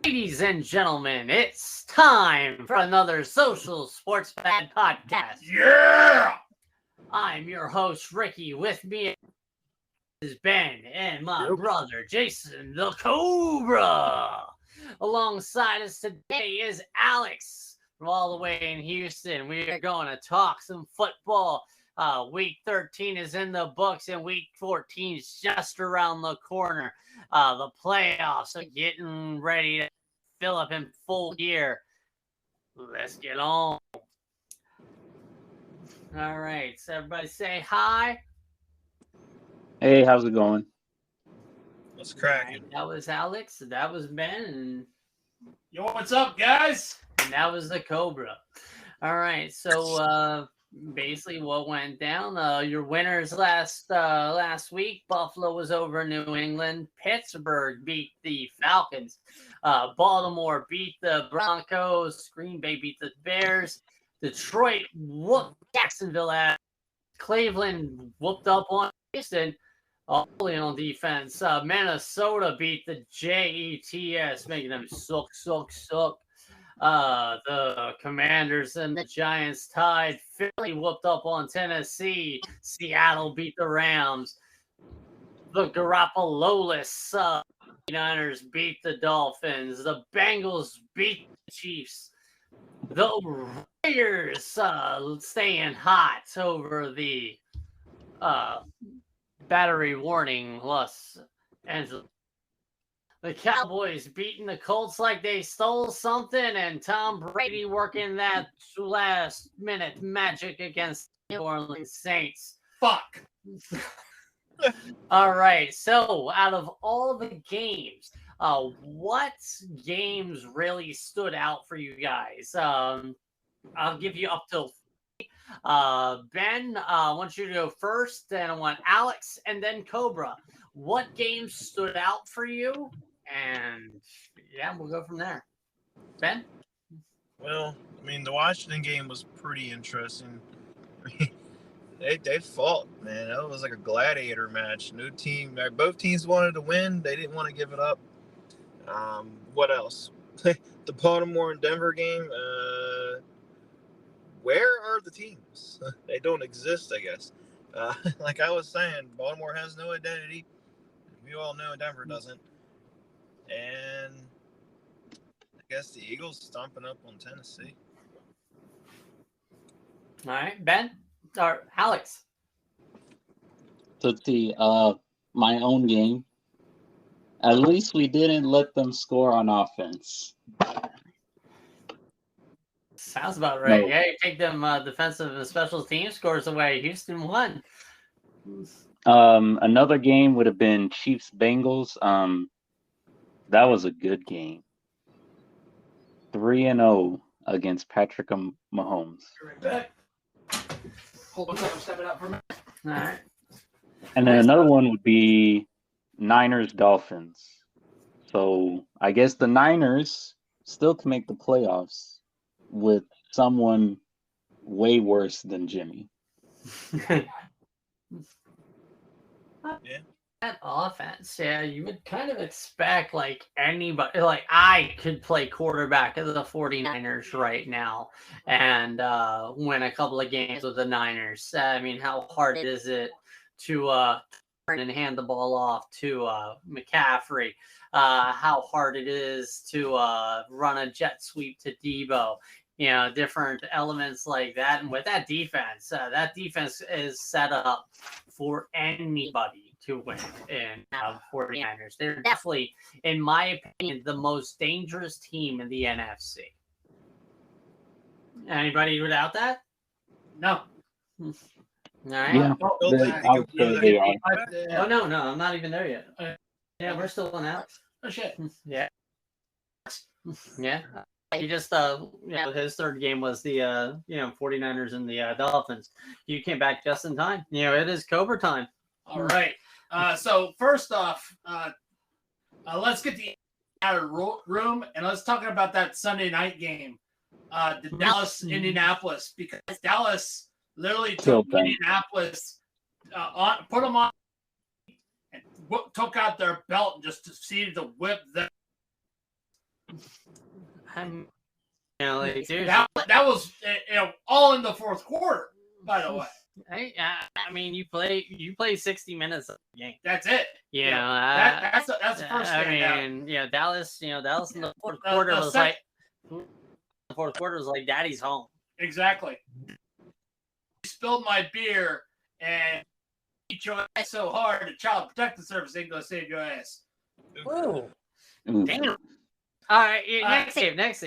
Ladies and gentlemen, it's time for another Social Sports Pad podcast. Yeah! I'm your host, Ricky. With me is Ben and my brother, Jason the Cobra. Alongside us today is Alex from all the way in Houston. We are going to talk some football. Week 13 is in the books, and week 14 is just around the corner. The playoffs are getting ready to fill up in full gear. Let's get on. All right, so everybody say hi. Hey, how's it going? What's cracking? Right, that was Alex, that was Ben, and Yo, what's up, guys? that was the Cobra. All right, so basically what went down, your winners last week, Buffalo was over New England, Pittsburgh beat the Falcons, Baltimore beat the Broncos, Green Bay beat the Bears, Detroit whooped Jacksonville ass, Cleveland whooped up on Houston, only on defense. Minnesota beat the Jets, making them suck. The Commanders and the Giants tied. Philly whooped up on Tennessee. Seattle beat the Rams. The Garoppolo-less Niners beat the Dolphins. The Bengals beat the Chiefs. The Raiders staying hot over the battery warning Los Angeles. The Cowboys beating the Colts like they stole something, and Tom Brady working that last-minute magic against the New Orleans Saints. Fuck. All right, so out of all the games, what games really stood out for you guys? I'll give you up till Ben, I want you to go first, then I want Alex, and then Cobra. What games stood out for you? And yeah, we'll go from there. Ben? Well, I mean, the Washington game was pretty interesting. They fought, man. That was like a gladiator match. New team. Both teams wanted to win. They didn't want to give it up. What else? The Baltimore and Denver game. Where are the teams? They don't exist, I guess. Like I was saying, Baltimore has no identity. We all know Denver doesn't. And I guess the Eagles stomping up on Tennessee. All right, Ben or Alex? So my own game. At least we didn't let them score on offense. Sounds about right. No. Yeah, you take them defensive and special team scores away. Houston won. Another game would have been Chiefs-Bengals. That was a good game. 3-0 against Patrick Mahomes. Right back. Hold on, I'm stepping out for a minute. All right. And then another one would be Niners-Dolphins. So I guess the Niners still can make the playoffs with someone way worse than Jimmy. Yeah. That offense, yeah, you would kind of expect like anybody, like I could play quarterback of the 49ers right now and win a couple of games with the Niners. I mean, how hard is it to turn and hand the ball off to McCaffrey? How hard it is to run a jet sweep to Debo? You know, different elements like that. And with that defense is set up for anybody to win in 49ers. They're definitely, in my opinion, the most dangerous team in the NFC. Anybody without that? No. All right. Yeah, I would say they are. Oh, no, I'm not even there yet. Yeah, we're still on Alex. Oh, shit. Yeah. Yeah. He just, his third game was the, 49ers and the Dolphins. You came back just in time. It is Cobra time. All right. So first off, let's get the out of room and let's talk about that Sunday night game, the Dallas-Indianapolis, because Dallas literally took Indianapolis, put them on, and took out their belt and just proceeded to whip them. like, seriously. That was all in the fourth quarter. By the way, I mean, you play 60 minutes of the game. That's it. You know, that's the first I game. mean, Dallas in the fourth quarter was like, the fourth quarter was like, Daddy's home. Exactly. You spilled my beer and beat your ass so hard, the Child Protective Service ain't gonna save your ass. Ooh. Damn. All right, next game. Next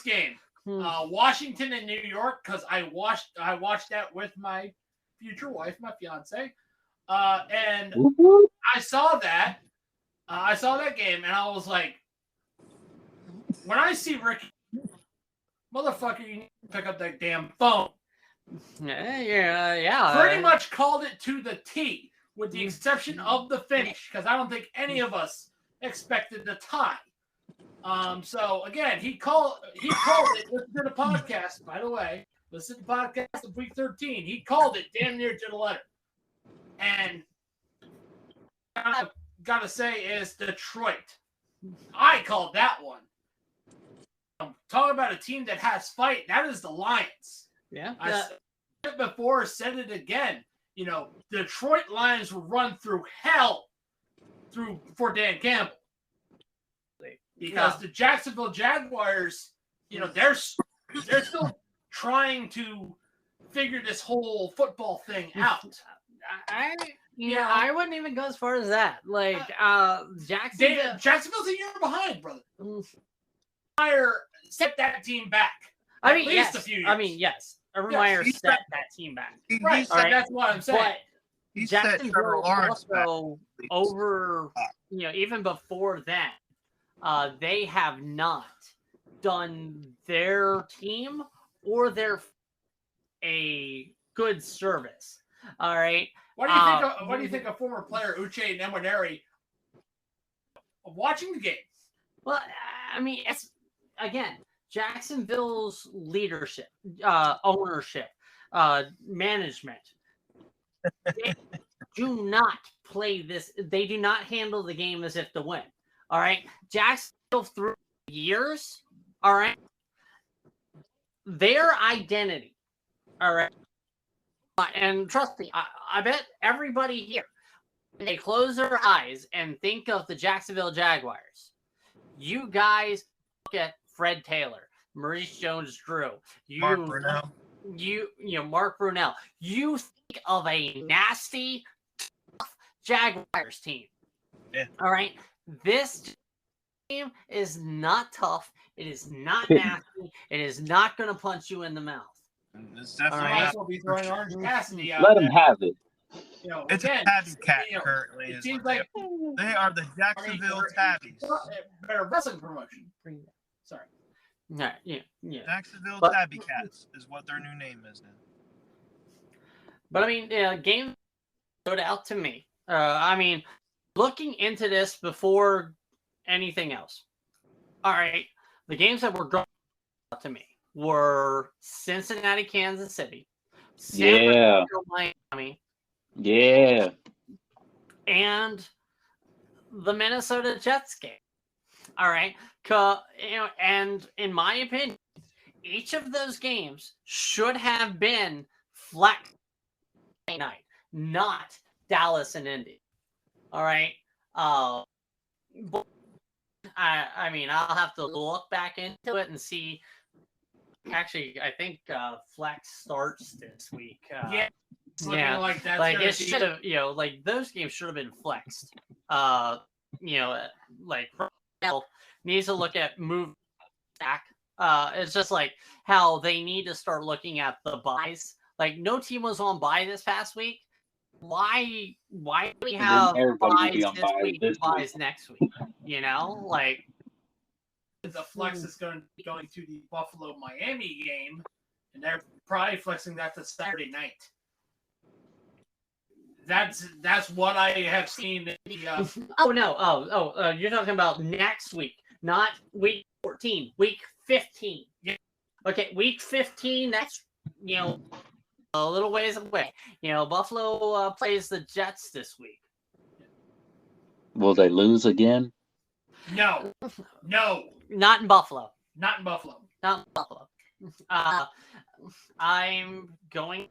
game. Washington and New York, because I watched that with my future wife, my fiance, and I saw that game, and I was like, when I see Ricky, motherfucker, you need to pick up that damn phone. Yeah. Pretty much called it to the T, with the exception of the finish, because I don't think any of us expected the tie. So again, he called it. Listen to the podcast, by the way. Listen to the podcast of week 13. He called it damn near to the letter. And I've got to say is Detroit. I called that one. Talking about a team that has fight. That is the Lions. Yeah. I said it before, said it again. Detroit Lions will run through hell for Dan Campbell. Because the Jacksonville Jaguars, they're still trying to figure this whole football thing out. I wouldn't even go as far as that. Like, Jacksonville's a year behind, brother. Fire set that team back. I mean, at least a few years. I mean, yes. Urban Meyer set that team back. Right. So that's what I'm saying. But Jacksonville also over, even before that, they have not done their team or a good service. All right. What do you think of former player Uche Nwaneri watching the game? Well, I mean, it's again Jacksonville's leadership, ownership, management. They do not play this. They do not handle the game as if to win. All right, Jacksonville through years. All right, their identity. All right, and trust me, I bet everybody here, when they close their eyes and think of the Jacksonville Jaguars, you guys look at Fred Taylor, Maurice Jones-Drew, Mark Brunell. Mark Brunell. You think of a nasty, tough Jaguars team. Yeah. All right. This team is not tough. It is not nasty. It is not going to punch you in the mouth. It's definitely also be throwing Orange Cassidy out. Let him have it. It's again, a tabby cat currently. It seems like they are the Jacksonville Tabbies. Better wrestling promotion. Sorry. Yeah. Jacksonville Tabby Cats is what their new name is now. But I mean, game stood out to me. I mean, looking into this before anything else. All right, the games that were drawn out to me were Cincinnati, Kansas City, San Francisco, Miami, and the Minnesota Jets game. All right, and in my opinion, each of those games should have been flex night, not Dallas and Indy. All right. But I mean, I'll have to look back into it and see. Actually, I think flex starts this week. It's looking like that's like it should have. Like those games should have been flexed. Like needs to look at move stack. It's just like how they need to start looking at the buys. Like no team was on buy this past week. Why do we have buys this week and buys next week? Like the flex is going to the Buffalo Miami game, and they're probably flexing that to Saturday night. That's what I have seen. Oh no! You're talking about next week, not week 14, week 15. Yeah. Okay, week 15. That's a little ways away. Buffalo plays the Jets this week. Will they lose again? No. Not in Buffalo. Not in Buffalo. Not in Buffalo. I'm going to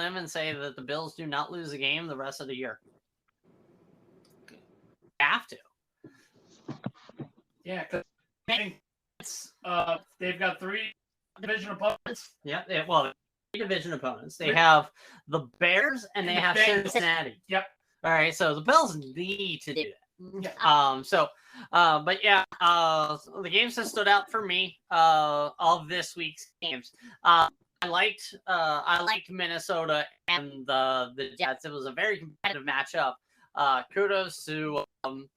limb and say that the Bills do not lose a game the rest of the year. Have to. Yeah, because they've got 3 division opponents. Yeah, well, 3 division opponents. They have the Bears and they have Cincinnati. Yep. All right, so the Bills need to do that. Yeah. But yeah, the games that stood out for me of this week's games. I liked Minnesota and the Jets. It was a very competitive matchup. Kudos to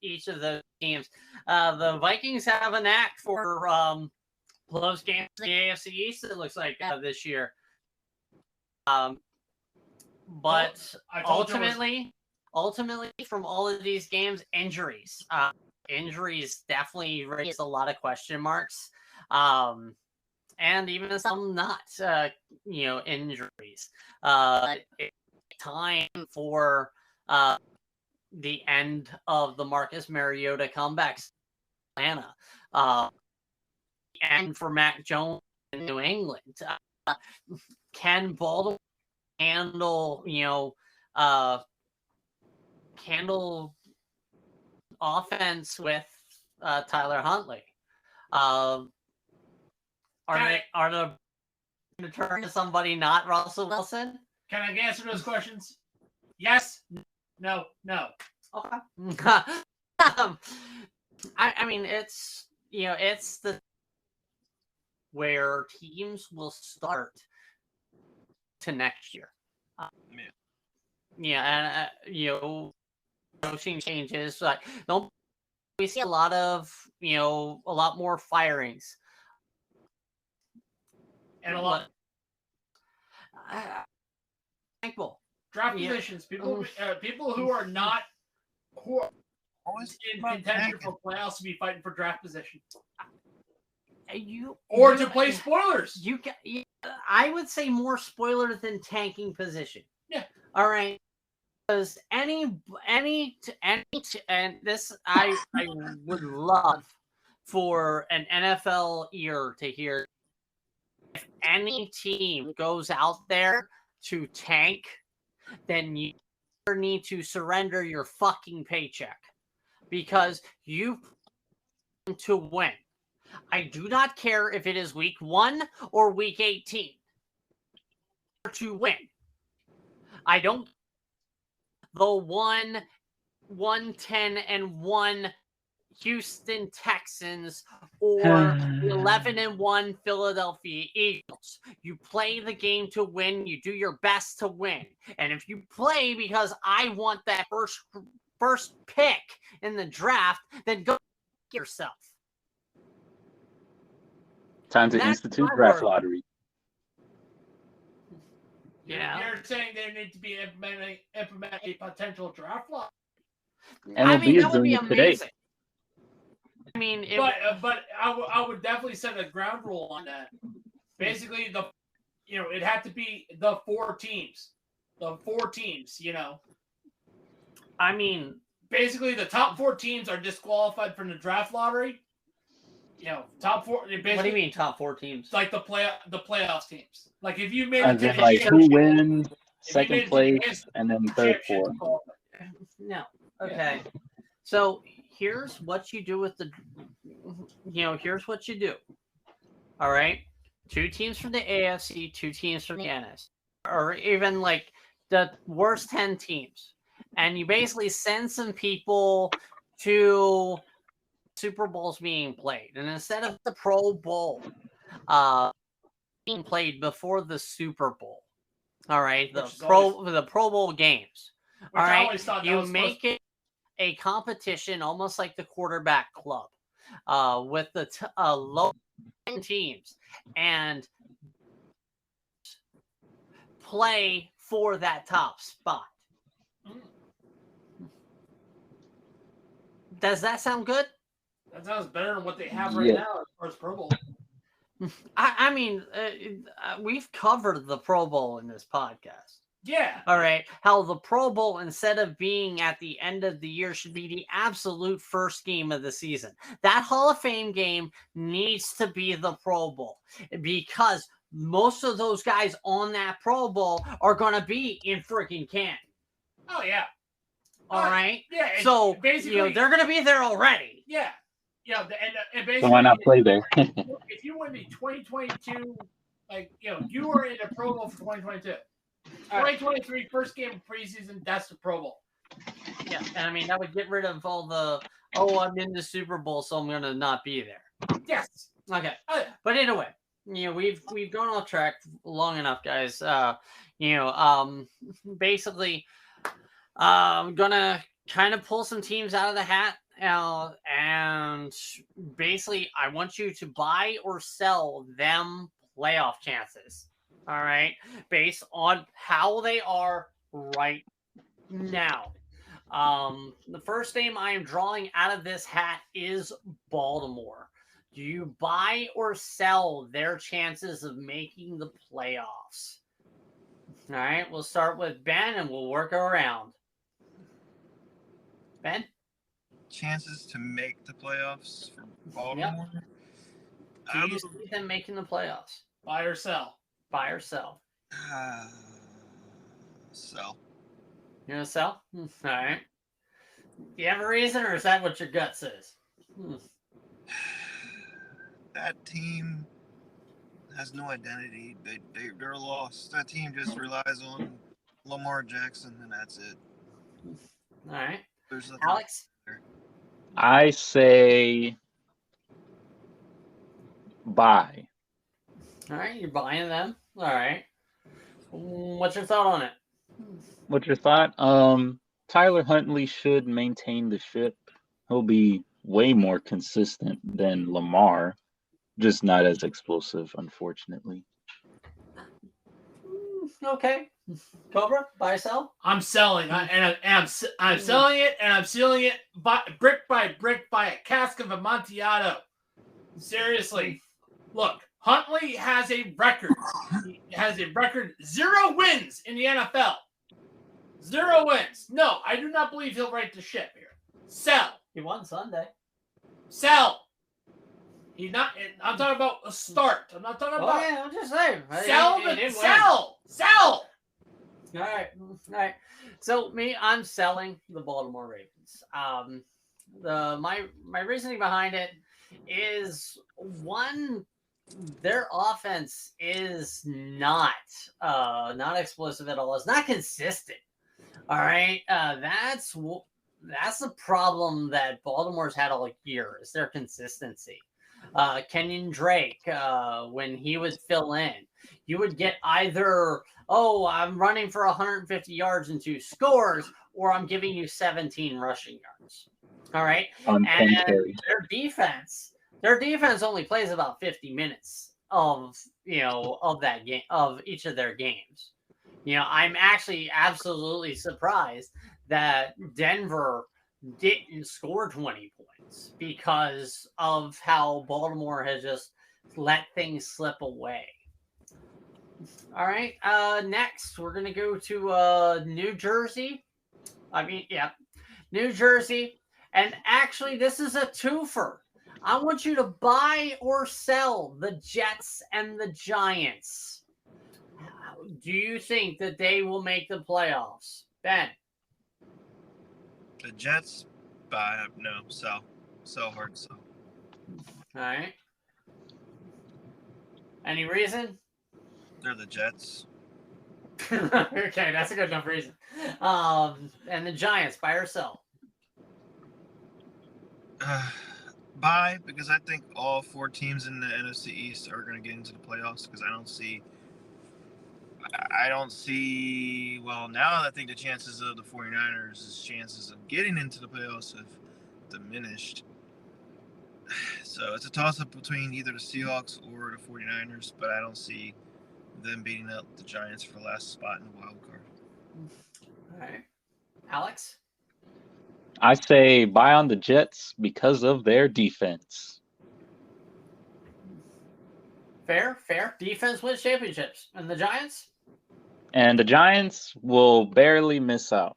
each of the teams. The Vikings have a knack for close games in the AFC East, it looks like, this year. But ultimately, from all of these games, injuries. Injuries definitely raised a lot of question marks. And even some not, injuries. Time for the end of the Marcus Mariota comebacks in Atlanta. And for Mac Jones in New England. Can Baltimore handle offense with Tyler Huntley? Are they going to turn to somebody not Russell Wilson? Can I answer those questions? Yes. No. Okay. I mean, it's the where teams will start to next year. And coaching changes. Like, we see a lot more firings, and a lot. Thankful draft positions. People who are not in contention for playoffs to be fighting for draft positions. To play spoilers. I would say more spoiler than tanking position. Yeah. All right. Because and this I would love for an NFL ear to hear. If any team goes out there to tank, then you need to surrender your fucking paycheck because you to win. I do not care if it is week 1 or week 18 to win. I don't. The 1-10-1 Houston Texans or the 11-1 Philadelphia Eagles. You play the game to win. You do your best to win. And if you play because I want that first pick in the draft, then go yourself. Time to institute draft lottery. Yeah. You're saying there need to be implement a potential draft lottery. MLB is doing it today. I mean, but I would definitely set a ground rule on that. Basically, it had to be the 4 teams. The 4 teams, I mean, basically, the top 4 teams are disqualified from the draft lottery. Top 4. What do you mean top 4 teams? Like the playoffs teams. Like if you made it like who wins, second place, and then third, fourth. No. Okay. Yeah. So here's what you do with here's what you do. All right. 2 teams from the AFC, 2 teams from the NFC, or even like the worst 10 teams, and you basically send some people to Super Bowls being played, and instead of the Pro Bowl being played before the Super Bowl, all right, the Pro Bowl games, all right, you make it a competition almost like the quarterback club, with the low teams and play for that top spot. Does that sound good? That sounds better than what they have right now as far as Pro Bowl. I mean, we've covered the Pro Bowl in this podcast. Yeah. All right. How the Pro Bowl, instead of being at the end of the year, should be the absolute first game of the season. That Hall of Fame game needs to be the Pro Bowl because most of those guys on that Pro Bowl are going to be in freaking Canton. Oh, yeah. All right. Yeah. So, basically, they're going to be there already. Yeah. Yeah. And basically, So why not play there? if you win the 2022, you are in a Pro Bowl for 2022. 2023 first game of preseason, that's the Pro Bowl. Yeah, and I mean that would get rid of all the I'm in the Super Bowl, so I'm gonna not be there. Yes. Okay. Oh, yeah. But anyway, we've gone off track long enough, guys. Basically, I'm gonna kind of pull some teams out of the hat. And basically, I want you to buy or sell them playoff chances. All right, based on how they are right now. The first name I am drawing out of this hat is Baltimore. Do you buy or sell their chances of making the playoffs? All right, we'll start with Ben and we'll work around. Ben? Chances to make the playoffs for Baltimore? Yep. Do you see them making the playoffs? Buy or sell? Buy or sell? Sell. You're gonna sell? All right. Do you have a reason, or is that what your gut says? That team has no identity. They're lost. That team just relies on Lamar Jackson, and that's it. All right. There's nothing Alex? there. I say buy. All right, you're buying them. All right. What's your thought on it? What's your thought? Tyler Huntley should maintain the ship. He'll be way more consistent than Lamar, just not as explosive, unfortunately. Okay. Cobra, buy or sell? I'm selling, I'm selling it, and I'm sealing it brick by brick by a cask of Amontillado. Seriously, look, Huntley has a record. He has a record 0 wins in the NFL. 0 wins. No, I do not believe he'll right the ship here. Sell. He won Sunday. Sell. He's not. I'm talking about a start. I'm not talking about. Oh yeah, I'm just saying. Sell. Sell. All right. So I'm selling the Baltimore Ravens. My reasoning behind it is one, their offense is not explosive at all. It's not consistent. All right, that's the problem that Baltimore's had all year is their consistency. Kenyon Drake, when he would fill in, you would get either, I'm running for 150 yards and 2 scores, or I'm giving you 17 rushing yards. All right, and their defense only plays about 50 minutes of that game, of each of their games. I'm actually absolutely surprised that Denver didn't score 20 points because of how Baltimore has just let things slip away. All right. Next, we're going to go to New Jersey. New Jersey. And actually, this is a twofer. I want you to buy or sell the Jets and the Giants. Do you think that they will make the playoffs? Ben? The Jets, buy. No, sell. Sell hard, sell. All right. Any reason? They're the Jets. Okay, that's a good enough reason. And the Giants, buy or sell? Buy, because I think all 4 teams in the NFC East are going to get into the playoffs because I don't see, well, now I think the chances of the 49ers' chances of getting into the playoffs have diminished. So it's a toss-up between either the Seahawks or the 49ers, but I don't see them beating up the Giants for the last spot in the wild card. All right. Alex? I say buy on the Jets because of their defense. Fair. Defense wins championships. And the Giants? And the Giants will barely miss out.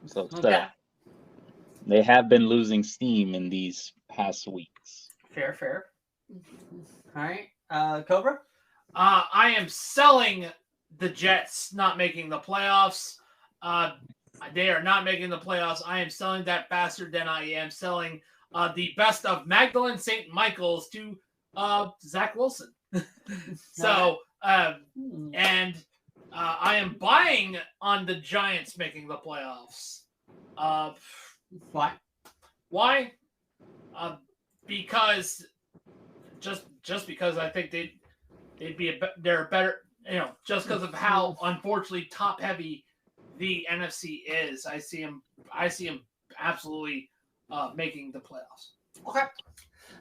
So Okay. they have been losing steam in these past weeks. Fair. All right. Cobra? I am selling the Jets not making the playoffs. They are not making the playoffs. I am selling that faster than I am selling the best of Magdalene St. Michael's to Zach Wilson. So, and I am buying on the Giants making the playoffs. Why? Why? Because just because I think they'd be they're better, just because of how unfortunately top heavy the NFC is. I see him absolutely making the playoffs. Okay.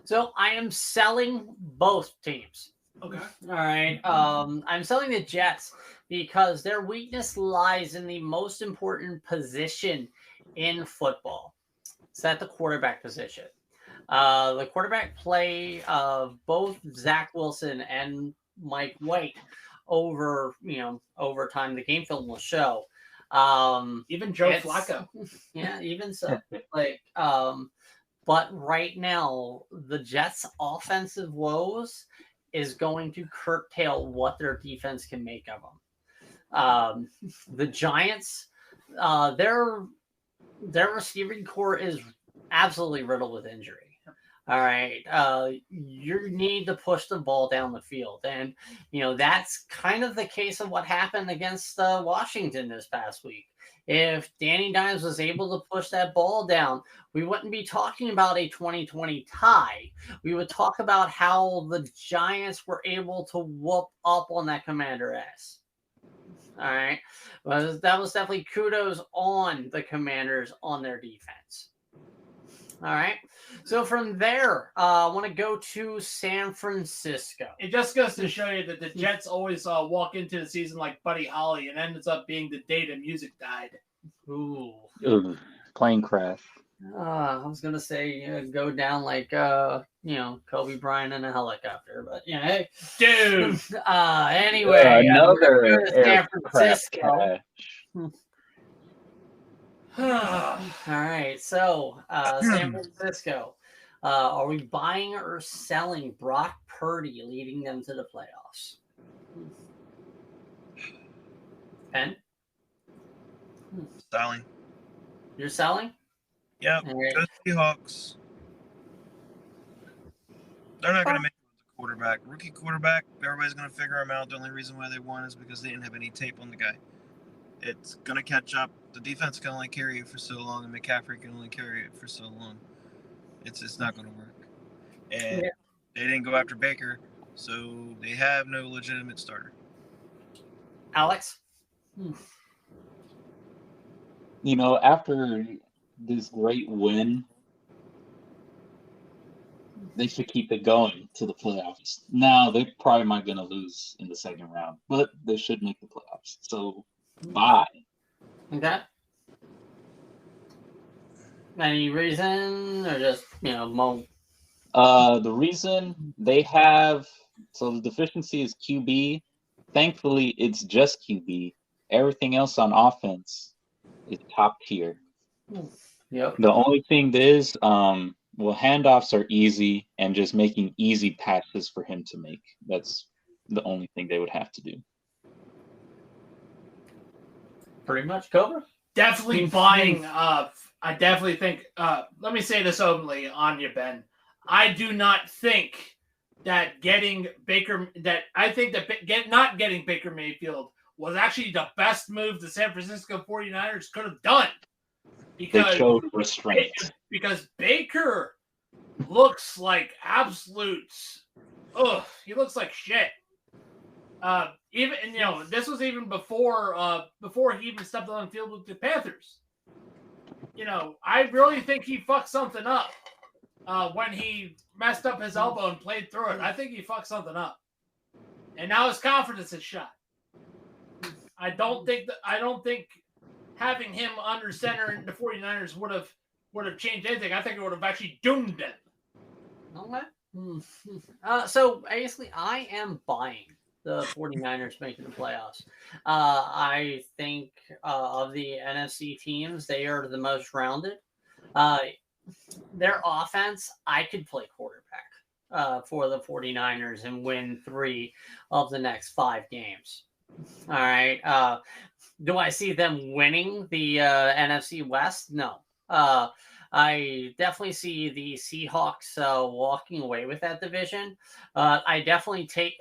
So I am selling both teams. Okay. All right. I'm selling the Jets because their weakness lies in the most important position in football. It's at the quarterback position. The quarterback play of both Zach Wilson and Mike White over time. The game film will show. Even Joe Flacco. Yeah, even so. But right now, the Jets' offensive woes is going to curtail what their defense can make of them. The Giants, their receiving core is absolutely riddled with injury. All right, you need to push the ball down the field, and that's kind of the case of what happened against Washington this past week. If Danny Dimes was able to push that ball down, we wouldn't be talking about a 2020 tie. We would talk about how the Giants were able to whoop up on that Commander S. All right, well, that was definitely kudos on the Commanders on their defense. All right. So from there, I want to go to San Francisco. It just goes to show you that the Jets always walk into the season like Buddy Holly and ends up being the day the music died. Ooh. Plane crash. I was going to say go down like, Kobe Bryant in a helicopter. But, hey. Dude. Anyway. Another San Francisco. All right, so San Francisco, are we buying or selling Brock Purdy, leading them to the playoffs? Ben? Selling. You're selling? Yeah, right. go Seahawks. They're not going to make it with the quarterback. Rookie quarterback, everybody's going to figure him out. The only reason why they won is because they didn't have any tape on the guy. It's going to catch up. The defense can only carry it for so long, and McCaffrey can only carry it for so long. It's not going to work. And they didn't go after Baker, so they have no legitimate starter. Alex? After this great win, they should keep it going to the playoffs. Now, they're probably not going to lose in the second round, but they should make the playoffs. So, bye. Okay. Any reason or just, mo? The reason they have, so the deficiency is QB. Thankfully, it's just QB. Everything else on offense is top tier. Yep. The only thing is, handoffs are easy and just making easy passes for him to make. That's the only thing they would have to do. Pretty much, Cobra? Definitely buying. I definitely think. Let me say this openly on you, Ben. I do not think that getting Baker. Not getting Baker Mayfield was actually the best move the San Francisco 49ers could have done. Because they showed restraint. Because Baker looks like absolute. He looks like shit. This was even before he even stepped on the field with the Panthers. I really think he fucked something up when he messed up his elbow and played through it. I think he fucked something up, and now his confidence is shot. I don't think having him under center in the 49ers would have changed anything. I think it would have actually doomed him. Okay. So basically, I am buying the 49ers making the playoffs. I think of the NFC teams, they are the most rounded. Their offense, I could play quarterback for the 49ers and win 3 of the next 5 games. All right. Do I see them winning the NFC West? No. I definitely see the Seahawks walking away with that division. I definitely take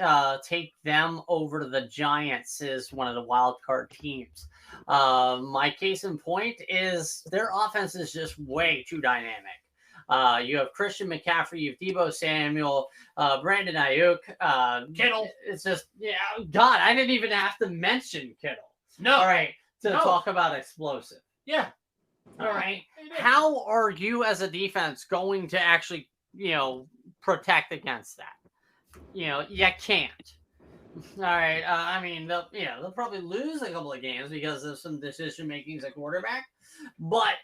them over to the Giants as one of the wild card teams. My case in point is their offense is just way too dynamic. You have Christian McCaffrey, you have Deebo Samuel, Brandon Ayuk, Kittle. It's just, God, I didn't even have to mention Kittle. No. All right, to talk about explosive. Yeah. All right. How are you as a defense going to actually, protect against that? You can't. All right. I mean, they'll probably lose a couple of games because of some decision makings at quarterback. But,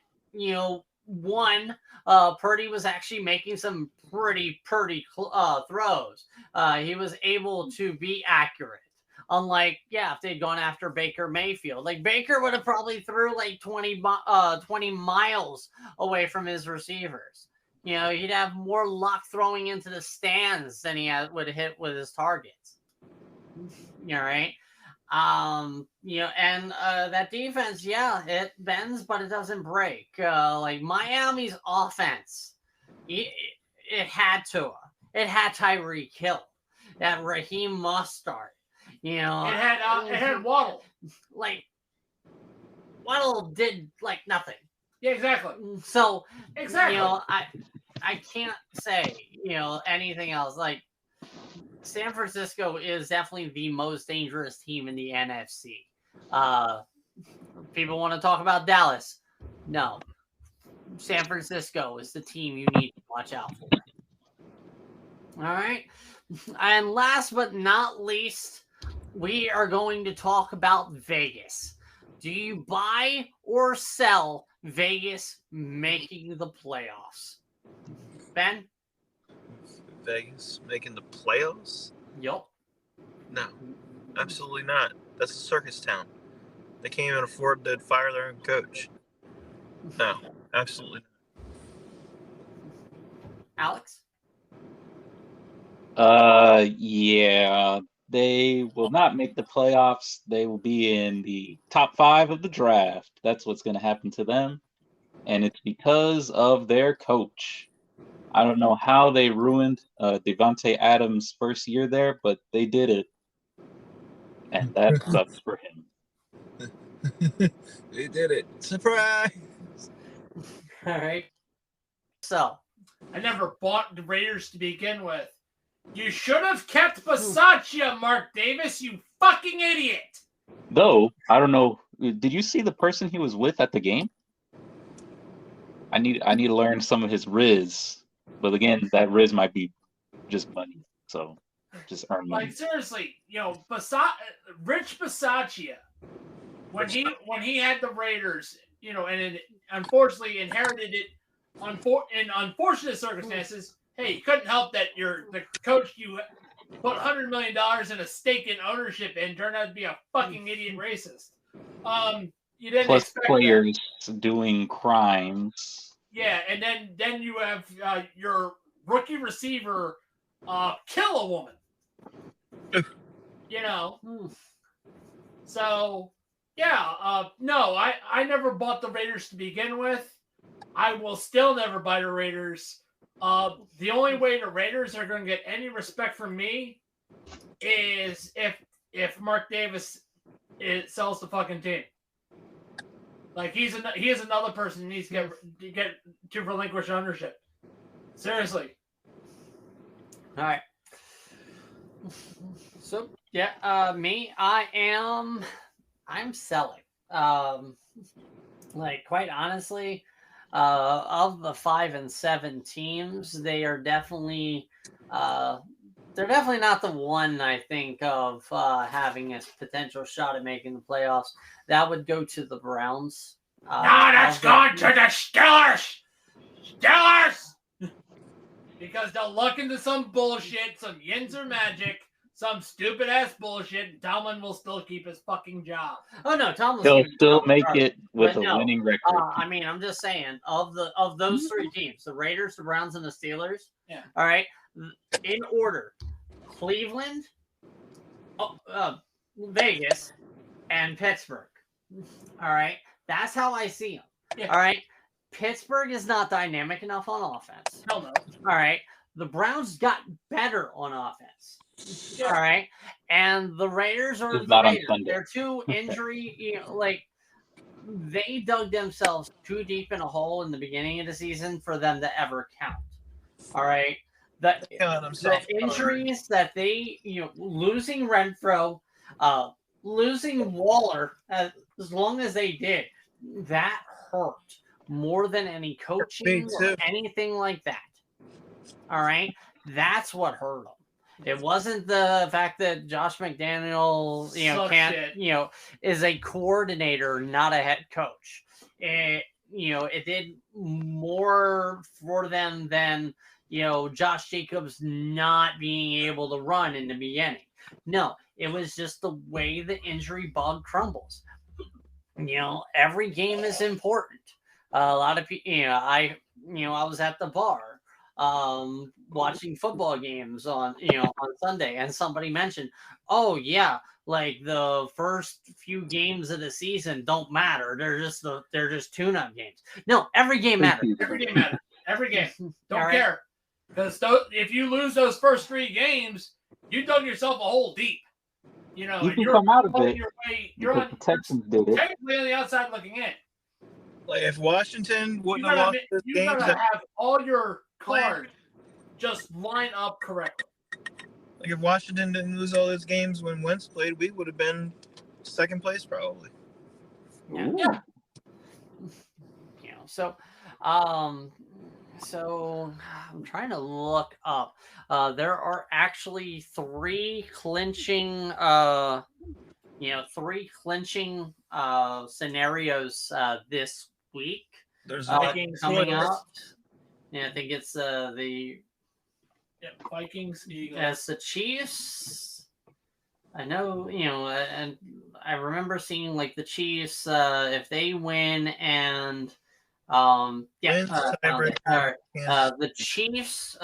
Purdy was actually making some pretty throws. He was able to be accurate. Unlike, if they'd gone after Baker Mayfield, like Baker would have probably threw like 20 miles away from his receivers. He'd have more luck throwing into the stands than he would hit with his targets. All right. And that defense, it bends, but it doesn't break. Like Miami's offense, it had Tua, it had Tyreek Hill, that Raheem Mostert. It had Waddle. Like Waddle did like nothing. Yeah, exactly. So exactly. I can't say anything else. Like San Francisco is definitely the most dangerous team in the NFC. People want to talk about Dallas. No, San Francisco is the team you need to watch out for. All right, and last but not least, we are going to talk about Vegas. Do you buy or sell Vegas making the playoffs? Ben? Vegas making the playoffs? Yup. No, absolutely not. That's a circus town. They can't even afford to fire their own coach. No, absolutely not. Alex? Yeah, they will not make the playoffs. They will be in the top 5 of the draft. That's what's going to happen to them. And it's because of their coach. I don't know how they ruined Devontae Adams' first year there, but they did it. And that sucks for him. They did it. Surprise! All right. So, I never bought the Raiders to begin with. You should have kept Bisaccia, Mark Davis, you fucking idiot! Though, I don't know, did you see the person he was with at the game? I need to learn some of his riz. But again, that riz might be just money. So just earn money. Like seriously, Rich Bisaccia, when he had the Raiders, and unfortunately inherited it in unfortunate circumstances. Hey, you couldn't help that the coach you put $100 million in a stake in ownership and turned out to be a fucking idiot racist. You didn't Plus expect players doing crimes. Yeah, and then you have your rookie receiver kill a woman. So no, I never bought the Raiders to begin with. I will still never buy the Raiders. The only way the Raiders are going to get any respect from me is if Mark Davis sells the fucking team. Like he is another person who needs to get to relinquish ownership. Seriously. All right. So me, I'm selling. Like quite honestly, of the 5 and 7 teams, they are definitely they're definitely not the one I think of having a potential shot at making the playoffs. That would go to the Browns. No, that's gone to the Steelers. Steelers! Because they'll luck into some bullshit, some Yinzer magic, some stupid ass bullshit, and Tomlin will still keep his fucking job. Oh no, Tomlin's They'll keeping still Tomlin make started. it with But a no, winning record. I mean, I'm just saying of those three teams, the Raiders, the Browns, and the Steelers. Yeah. All right, in order: Cleveland, Vegas, and Pittsburgh. All right, that's how I see them. Yeah. All right, Pittsburgh is not dynamic enough on offense. Hell no. All right, the Browns got better on offense. Yeah. All right, and the Raiders are Just the not on Raiders. Sunday. They're too injury, like they dug themselves too deep in a hole in the beginning of the season for them to ever count. All right, the injuries that they, losing Renfro, losing Waller, as long as they did, that hurt more than any coaching or anything like that. All right, that's what hurt them. It wasn't the fact that Josh McDaniel, is a coordinator, not a head coach. It did more for them than, Josh Jacobs not being able to run in the beginning. No, it was just the way the injury bug crumbles. Every game is important. A lot of people, I was at the bar watching football games on Sunday, and somebody mentioned, oh yeah, like the first few games of the season don't matter. They're just tune-up games. No, every game matters. Every game matters. Every game. Don't All right. care. Because if you lose those first 3 games, you dug yourself a hole deep. You can come out of it. You're on the Texans did it. technically on the outside looking in. Like if Washington wouldn't have lost this You game, gotta have all your cards just line up correctly. like if Washington didn't lose all those games when Wentz played, we would have been second place probably. Yeah. So I'm trying to look up. There are actually 3 clinching scenarios this week. There's Vikings coming up. Yeah, I think it's the Vikings, Eagles. as the Chiefs. I know, and I remember seeing like the Chiefs if they win and the Chiefs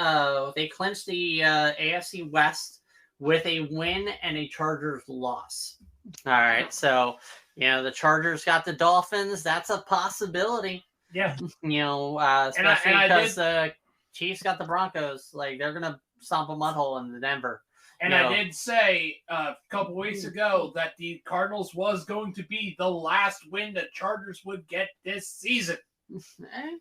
they clinched the AFC West with a win and a Chargers loss. All right, so the Chargers got the Dolphins. That's a possibility. Yeah, especially because the Chiefs got the Broncos. Like they're gonna stomp a mud hole in Denver. And I did say a couple weeks ago that the Cardinals was going to be the last win the Chargers would get this season.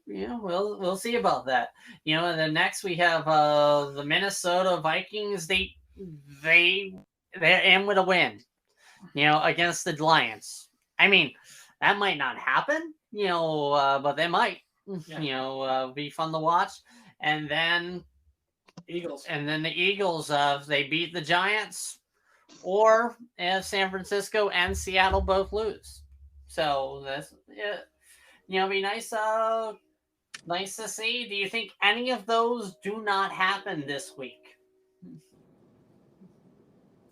We'll see about that. And then next we have the Minnesota Vikings. They're in with a win. Against the Lions. I mean, that might not happen. But they might. Yeah. Be fun to watch. And then Eagles. And then the Eagles, they beat the Giants, or if San Francisco and Seattle both lose. So that's be nice. Nice to see. Do you think any of those do not happen this week?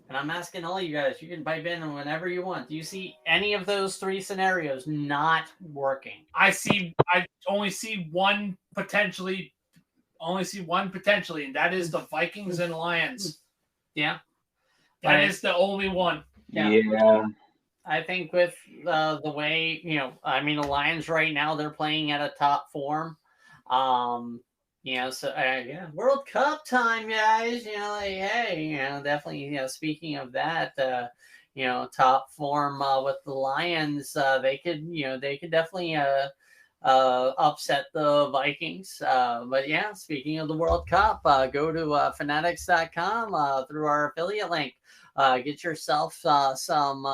And I'm asking all you guys. You can pipe in whenever you want. Do you see any of those 3 scenarios not working? I only see one potentially. And that is the Vikings and Lions. Yeah. That is the only one. Yeah. I think with the way, the Lions right now, they're playing at a top form. World Cup time, guys. Definitely, speaking of that, top form with the Lions, they could definitely upset the Vikings. But yeah, speaking of the World Cup, go to fanatics.com through our affiliate link. Get yourself some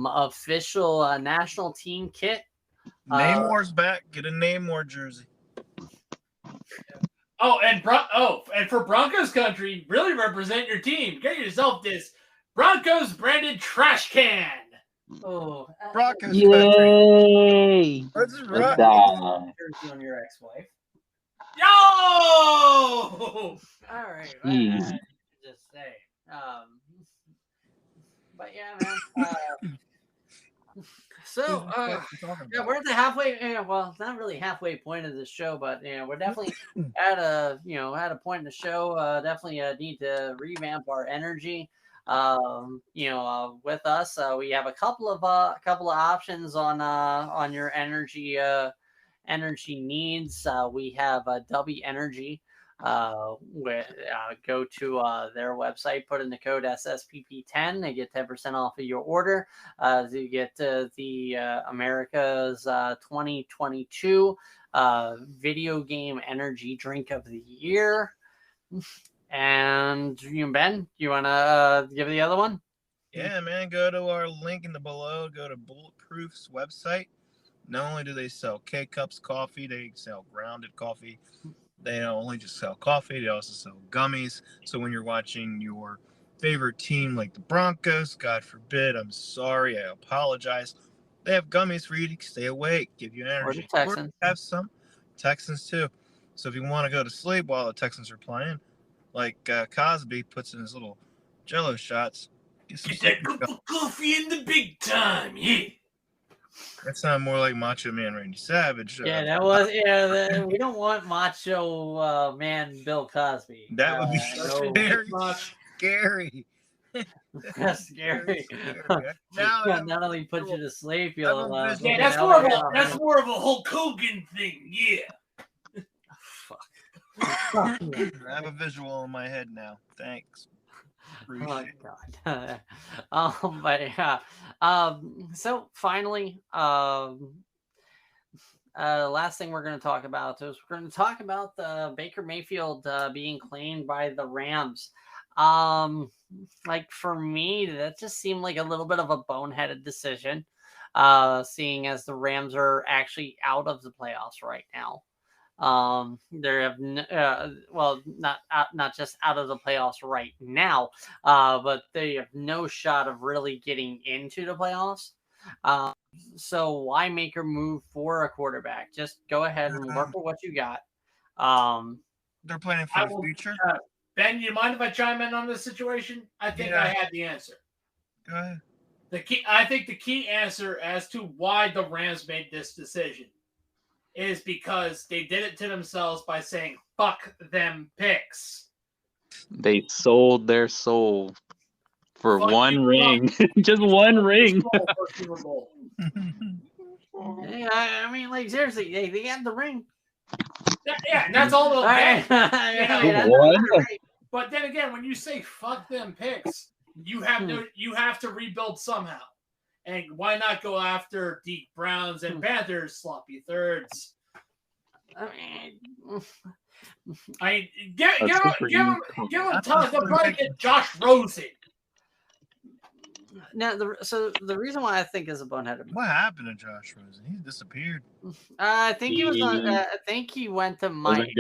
official national team kit. Namor's back. Get a Namor jersey. And for Broncos country, really represent your team. Get yourself this Broncos branded trash can. Oh, Broncos Yay! That's right. Jersey on your ex-wife. Yo! All right. Just say. But yeah, man. So, yeah, we're at the halfway. Well, not really halfway point of the show, but we're definitely at a point in the show. Definitely need to revamp our energy. With us, we have a couple of options on your energy needs. We have W Energy. Go to their website, put in the code SSPP10, they get 10% off of your order. You get the America's 2022 video game energy drink of the year. And Ben, you want to give the other one? Yeah, man, go to our link in the below. Go to Bulletproof's website. Not only do they sell K-Cups coffee, they sell grounded coffee. They don't only just sell coffee, they also sell gummies. So when you're watching your favorite team like the Broncos, God forbid, I'm sorry, I apologize, they have gummies for you to stay awake, give you energy. Or the Texans. Or have some Texans too. So if you want to go to sleep while the Texans are playing, like Cosby puts in his little Jello shots, get that cup of coffee in the big time, yeah. That sounded more like Macho Man Randy Savage. Yeah, that was. Yeah, we don't want Macho Man Bill Cosby. That would be very scary. That's scary. Not only put you to sleep, you'll. Yeah, that's more of a Hulk Hogan thing. Yeah. Fuck. I have a visual in my head now. Thanks. Oh God. But yeah. So finally, last thing we're going to talk about is we're going to talk about the Baker Mayfield being claimed by the Rams. Like for me, that just seemed like a little bit of a boneheaded decision. Seeing as the Rams are actually out of the playoffs right now. They have not just out of the playoffs right now, but they have no shot of really getting into the playoffs. So why make a move for a quarterback? Just go ahead and work with what you got. They're planning for the future. Ben, you mind if I chime in on this situation? I think I had the answer. Go ahead. I think the key answer as to why the Rams made this decision is because they did it to themselves by saying, fuck them picks. They sold their soul for one ring. Just one ring. Yeah, I mean, like, seriously, they had the ring. Yeah, and that's all they'll get. But then again, when you say fuck them picks, you have to rebuild somehow. And why not go after the Browns and Panthers sloppy thirds? I mean, give them time. They'll probably get Josh Rosen. Now, the reason why I think is a boneheaded. What happened to Josh Rosen? He disappeared. I think he was on. I think he went to Miami.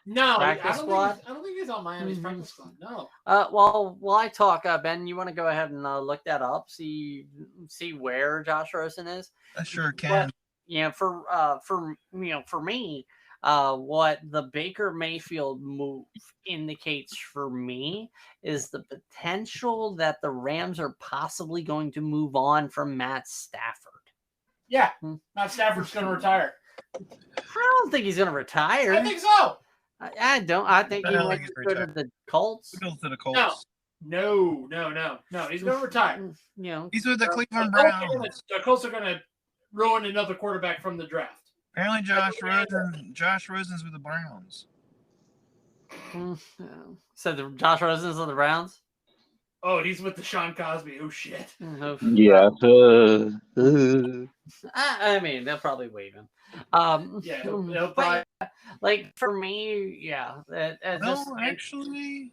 No, I don't think he's on Miami's practice squad. No. While I talk, Ben, you want to go ahead and look that up, see where Josh Rosen is? I sure can. But, for me, what the Baker Mayfield move indicates for me is the potential that the Rams are possibly going to move on from Matt Stafford. Yeah, Matt Stafford's going to retire. I don't think he's going to retire. I think so. I don't. I think he might go to the Colts. Go to the Colts. No. He's going to retire. He's with the Cleveland Browns. The Colts are going to ruin another quarterback from the draft. Apparently, Josh Rosen's with the Browns. So Josh Rosen's with the Browns? Oh, he's with the Sean Cosby. Oh shit. Yeah. I mean, they'll probably waive him. Yeah, they'll probably. Like for me, yeah. Actually,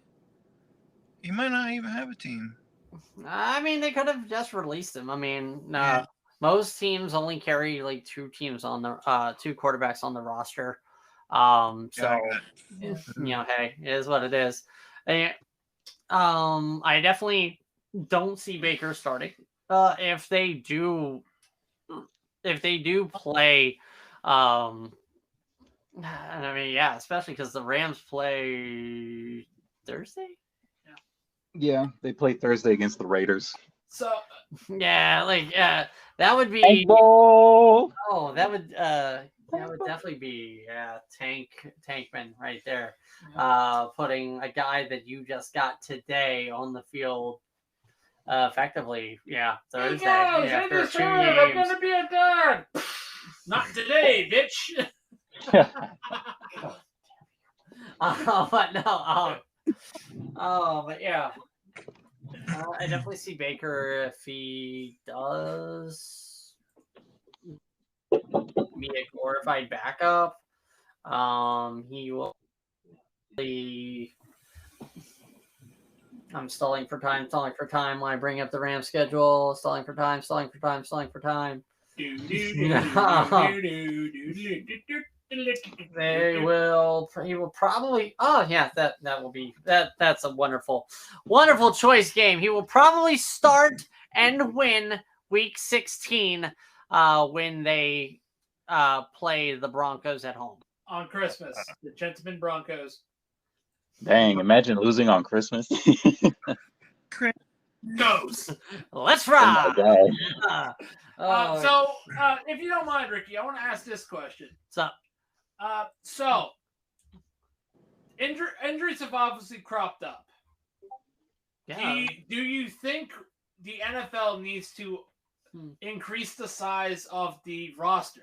he might not even have a team. I mean, they could have just released him. I mean, most teams only carry like two quarterbacks on the roster. Hey, it is what it is. I definitely don't see Baker starting. If they do play, I mean, yeah, especially because the Rams play Thursday. Yeah, they play Thursday against the Raiders. So Yeah, that would be. Ball. Oh, that would definitely be Tankman right there. Putting a guy that you just got today on the field effectively. Yeah, Thursday. Hey guys, after it is 2 hard. I'm games. gonna be a dad. Not today, bitch. But no. But yeah. I definitely see Baker if he does be a glorified backup. He will be. I'm stalling for time when I bring up the Ram schedule. Stalling for time. He will probably. Oh yeah, that will be that. That's a wonderful choice game. He will probably start and win week 16 when they play the Broncos at home On Christmas, the Gentlemen Broncos. Dang, imagine losing on Christmas. Goes. Let's Oh my ride. God. So, if you don't mind, Ricky, I want to ask this question. What's up? So injuries have obviously cropped up. Yeah. Do you think the NFL needs to increase the size of the roster?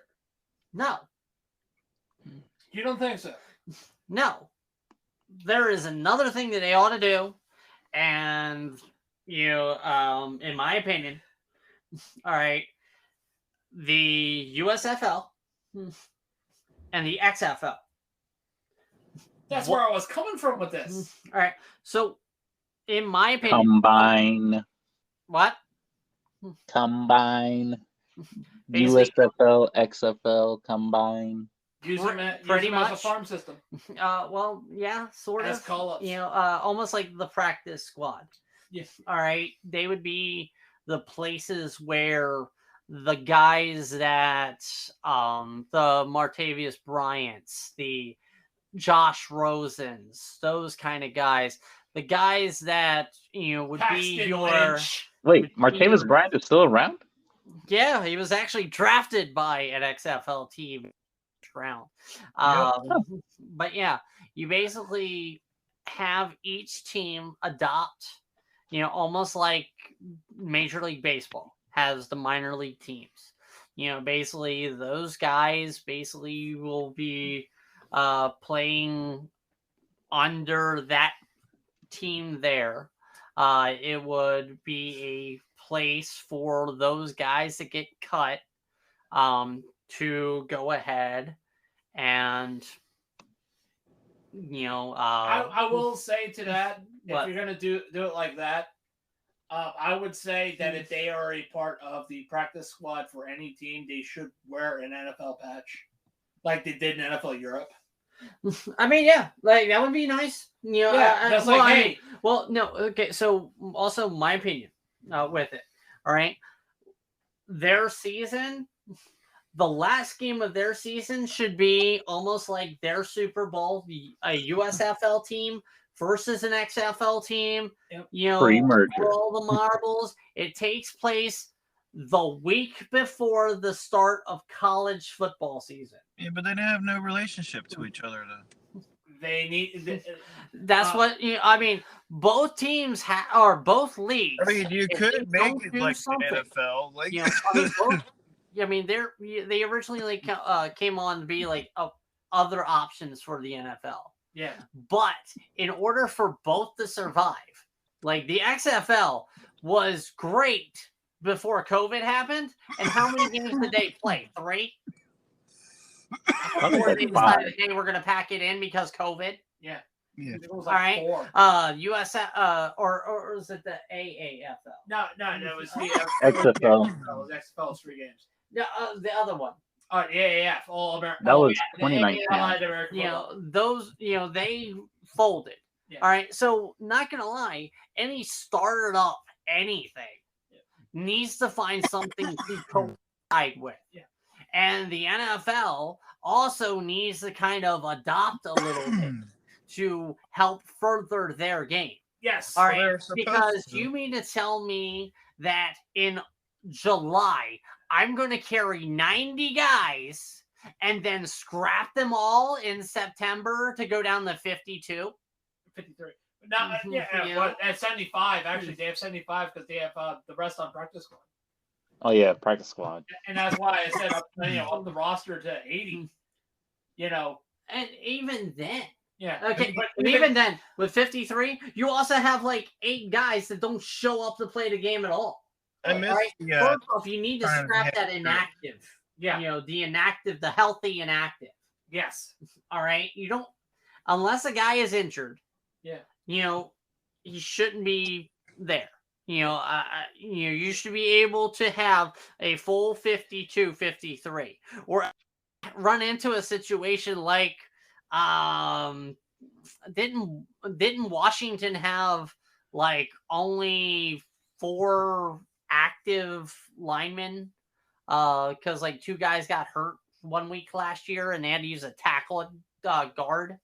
No. You don't think so? No. There is another thing that they ought to do, and in my opinion, all right, the USFL and the XFL. That's where I was coming from with this. All right. So, in my opinion, Combine. What? Combine. Basically- USFL, XFL, combine. Use them Pretty as much. a farm system. Well, yeah, sort As of. call-ups. Almost like the practice squad. Yes. All right. They would be the places where the guys that the Martavius Bryants, the Josh Rosens, those kind of guys, the guys that would Paxton be your Lynch. Wait, Martavis Bryant is still around? Yeah, he was actually drafted by an XFL team round. But yeah, you basically have each team adopt, almost like Major League Baseball has the minor league teams. Basically those guys will be playing under that team there. It would be a place for those guys that get cut to go ahead and I will say to that, What? if you're gonna do it like that, I would say that if they are a part of the practice squad for any team, they should wear an NFL patch, like they did in NFL Europe. I mean, yeah, like that would be nice. Just well, like, I hey, mean, well, no, okay. So, also my opinion with it. All right, their season, the last game of their season should be almost like their Super Bowl, a USFL team versus an XFL team. Yep. Pre-merger. For all the marbles, it takes place the week before the start of college football season. Yeah, but they have no relationship to each other, though. they need. That's what I mean. Both teams or both leagues. I mean, you if could they make don't it do like something, the NFL. Like, I mean, they originally came on to be like other options for the NFL. Yeah. But in order for both to survive, like the XFL was great before COVID happened. And how many games did they play? 3? Before they decided, hey, we're going to pack it in because COVID. Yeah. Yeah. It was All like right. 4. US or was it the AAFL? No, it was the XFL. It was XFL was 3 games. Yeah, the other one. Yeah. All American. That was yeah, 2019. Allied American football. Those, they folded. Yeah. All right. So, not going to lie, any started up anything needs to find something to coincide with. Yeah. And the NFL also needs to kind of adopt a little bit to help further their game. Yes. All Well, right, they're supposed because to. you mean to tell me that in July I'm going to carry 90 guys and then scrap them all in September to go down to 52? 53. Now, Yeah. well, at 75, actually, they have 75 because they have the rest on practice squad. Oh yeah, practice squad. And that's why I said up the roster to 80. And even then, Yeah. okay, But and even then, with 53, you also have like 8 guys that don't show up to play the game at all. I miss First off, you need to kind of scrap that hamster. inactive. Yeah. The inactive, the healthy inactive. Yes. All right. You don't, unless a guy is injured. Yeah. He shouldn't be there. You should be able to have a full 52, 53, or run into a situation like, didn't Washington have like only 4 active linemen? Because like 2 guys got hurt 1 week last year, and they had to use a tackle guard.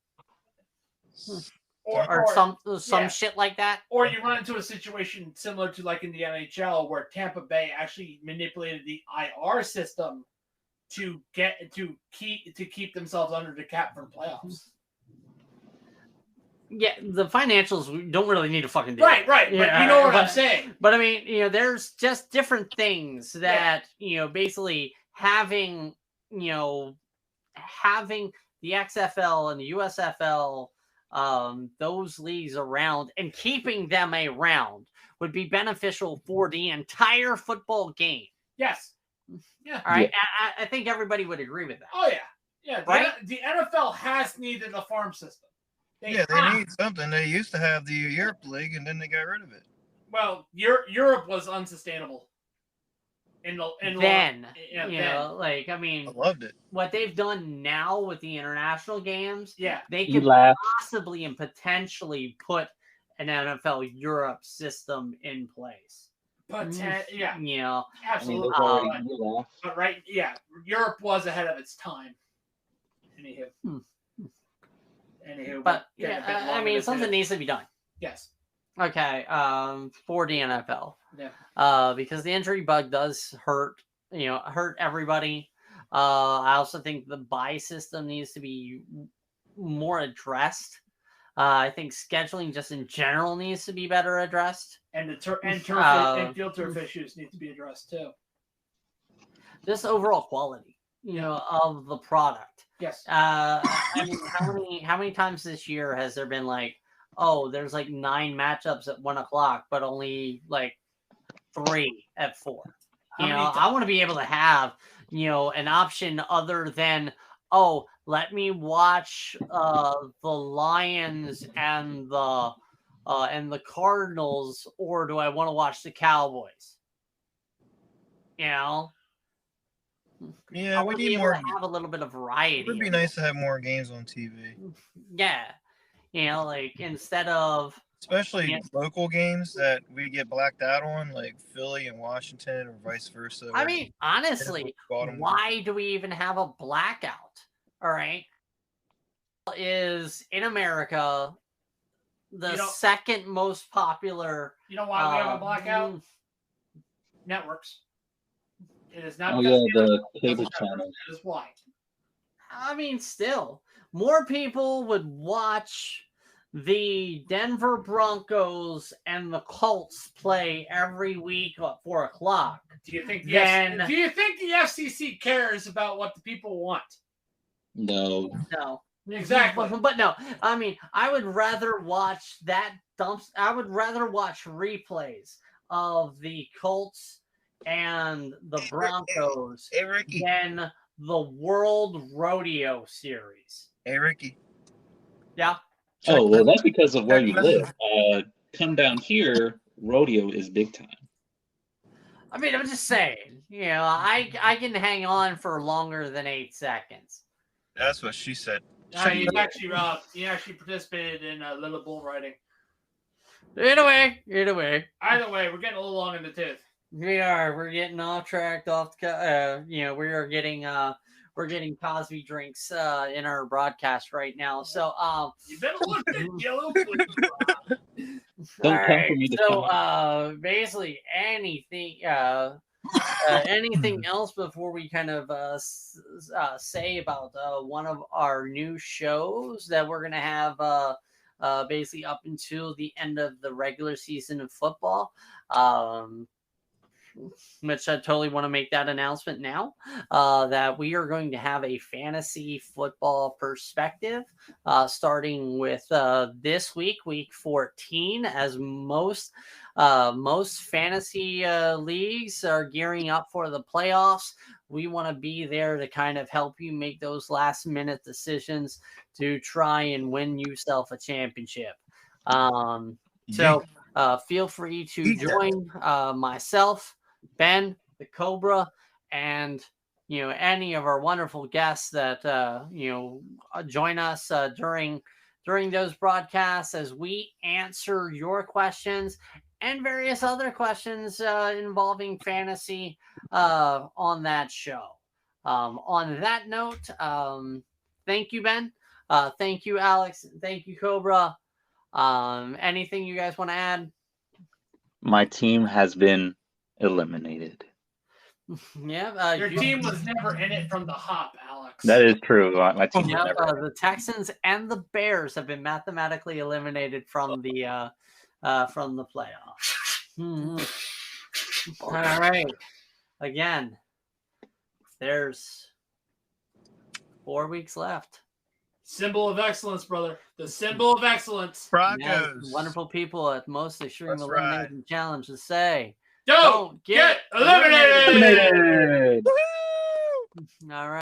Or some shit like that. Or you run into a situation similar to like in the NHL where Tampa Bay actually manipulated the IR system to keep themselves under the cap for playoffs. Yeah, the financials don't really need to fucking do Right. it. But you know what I'm saying. But I mean, there's just different things that basically having the XFL and the USFL, those leagues around and keeping them around would be beneficial for the entire football game. Yes. Yeah. All right. Yeah. I think everybody would agree with that. Oh yeah. Yeah. Right? The NFL has needed a farm system. They need something. They used to have the Europe League, and then they got rid of it. Well, Europe was unsustainable. I loved it. What they've done now with the international games, they could possibly and potentially put an NFL Europe system in place. Absolutely. But Europe was ahead of its time. Anywho, but something needs to be done. Yes. Okay. For the NFL. Yeah. Because the injury bug does hurt everybody. I also think the bye system needs to be more addressed. I think scheduling just in general needs to be better addressed. And and field turf issues need to be addressed too. Just overall quality, of the product. Yes. I mean, how many times this year has there been like, oh, there's like 9 matchups at 1:00, but only like 3 at 4? I want to be able to have, an option other than, oh, let me watch the Lions and the Cardinals, or do I want to watch the Cowboys? Yeah, we need more. Have a little bit of variety. It would be nice to have more games on TV. Yeah, like instead of especially local games that we get blacked out on, like Philly and Washington, or vice versa. I mean, honestly, why do we even have a blackout? All right, is in America the second most popular. You know why we have a blackout? Networks. It is not. The cable channel. That is why. I mean, still, more people would watch the Denver Broncos and the Colts play every week at 4:00. Do you think the FCC cares about what the people want? No. Exactly. But no, I mean, I would rather watch I would rather watch replays of the Colts and the Broncos than the World Rodeo Series. Hey, Ricky. Yeah. Oh, well, that's because of where you live. Come down here, rodeo is big time. I mean, I'm just saying, I can hang on for longer than 8 seconds. That's what she said. He actually participated in little bull riding. Either way. Either way, we're getting a little long in the tooth. We are. We're getting off track. We are getting. We're getting Cosby drinks in our broadcast right now. So you better look at yellow, please. Don't All come right, for me to so come. basically anything anything else before we kind of say about one of our new shows that we're gonna have basically up until the end of the regular season of football, which I totally want to make that announcement now, that we are going to have a fantasy football perspective starting with this week, week 14, as most fantasy leagues are gearing up for the playoffs. We want to be there to kind of help you make those last minute decisions to try and win yourself a championship. So feel free to join myself, Ben, the Cobra, and any of our wonderful guests that join us during those broadcasts as we answer your questions and various other questions involving fantasy on that show. On that note, thank you, Ben. Thank you, Alex. Thank you, Cobra. Anything you guys want to add? My team has been eliminated. Yeah, Your team was never in it from the hop, Alex. That is true. My team was never. The Texans and the Bears have been mathematically eliminated from the playoffs. All right. Again, there's 4 weeks left. Symbol of excellence, brother. The symbol of excellence. Broncos. Wonderful people at Most Extreme That's Elimination right. Challenge to say, Don't get eliminated. Eliminated. All right.